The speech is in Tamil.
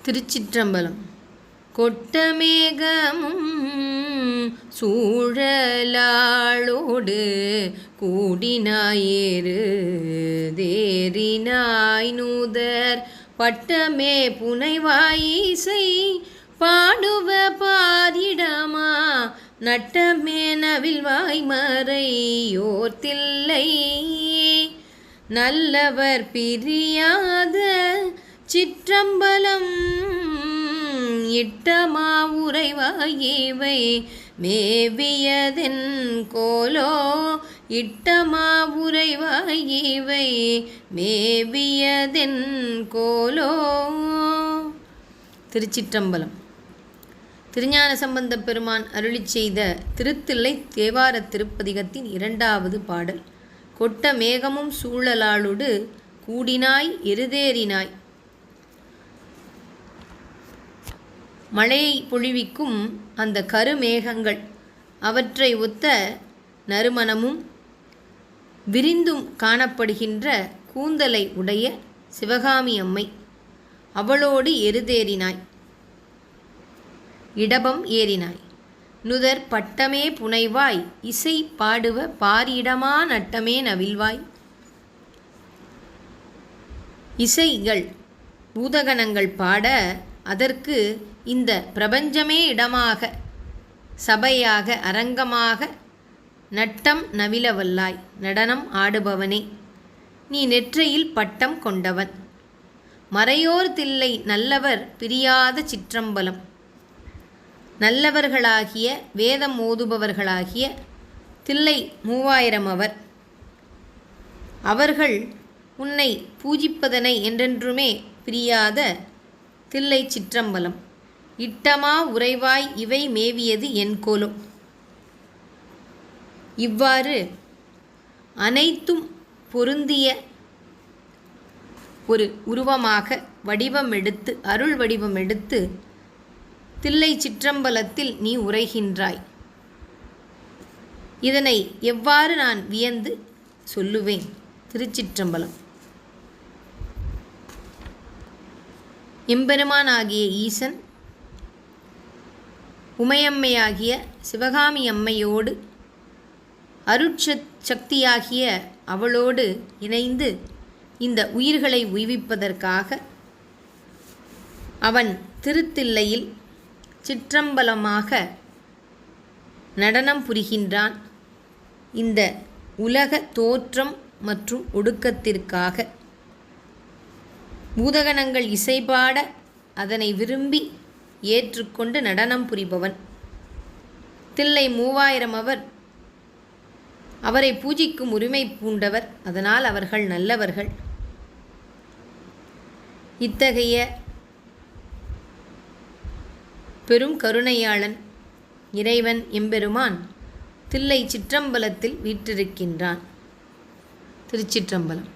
திருச்சிற்றம்பலம். கொட்டமேகமும் சூழலாளோடு கூடினாயேறு தேரினாய் நூதர் பட்டமே புனைவாயிசை பாடுவ பாரிடமா நட்டமே நவில்வாய் மறையோர்த்தில்லை நல்லவர் பிரியாத சிற்றம்பலம் இட்டமா உறைவாயிவை மேவியதென் கோலோ இட்டமா உறைவாயிவை மேவியதென் கோலோ. திருச்சிற்றம்பலம். திருஞான சம்பந்தப் பெருமான் அருளிச் செய்த திருத்தில்லை தேவாரத் திருப்பதிகத்தின் 2வது பாடல். கொட்ட மேகமும் சூழலாளொடு கூடினாய் எருதேறினாய். மழையை பொழிவிக்கும் அந்த கருமேகங்கள் அவற்றை ஒத்த நறுமணமும் விரிந்தும் காணப்படுகின்ற கூந்தலை உடைய சிவகாமி அம்மை அவளோடு எருதேறினாய் இடபம் ஏறினாய். நுதர் பட்டமே புனைவாய் இசை பாடுவ பாரிடமா நட்டமே நவில்வாய். இசைகள் பூதகணங்கள் பாட அதற்கு இந்த பிரபஞ்சமே இடமாக சபையாக அரங்கமாக நட்டம் நவிலவல்லாய் நடனம் ஆடுபவனே நீ நெற்றியில் பட்டம் கொண்டவன். மறையோர் தில்லை நல்லவர் பிரியாத சிற்றம்பலம். நல்லவர்களாகிய வேதம் ஓதுபவர்களாகிய தில்லை 3000 அவர்கள் உன்னை பூஜிப்பதனை என்றென்றுமே பிரியாத தில்லை சிற்றம்பலம் இட்டமா உறைவாய் இவை மேவியது என் கோலோ. இவ்வாறு அனைத்தும் பொருந்திய ஒரு உருவமாக வடிவம் எடுத்து அருள் வடிவம் எடுத்து தில்லை சிற்றம்பலத்தில் நீ உரைகின்றாய். இதனை எவ்வாறு நான் வியந்து சொல்லுவேன். திருச்சிற்றம்பலம். எம்பெருமானாகிய ஈசன் உமையம்மையாகிய சிவகாமி அம்மையோடு அருட்சக்தியாகிய அவளோடு இணைந்து இந்த உயிர்களை உய்விப்பதற்காக அவன் திருத்தில்லையில் சிற்றம்பலமாக நடனம் புரிகின்றான். இந்த உலக தோற்றம் மற்றும் ஒடுக்கத்திற்காக பூதகணங்கள் இசைபாட அதனை விரும்பி ஏற்றுக்கொண்டு நடனம் புரிபவன். தில்லை 3000 அவரை பூஜிக்கும் உரிமை பூண்டவர். அதனால் அவர்கள் நல்லவர்கள். இத்தகைய பெரும் கருணையாளன் இறைவன் எம்பெருமான் தில்லை சிற்றம்பலத்தில் வீற்றிருக்கின்றான். திருச்சிற்றம்பலம்.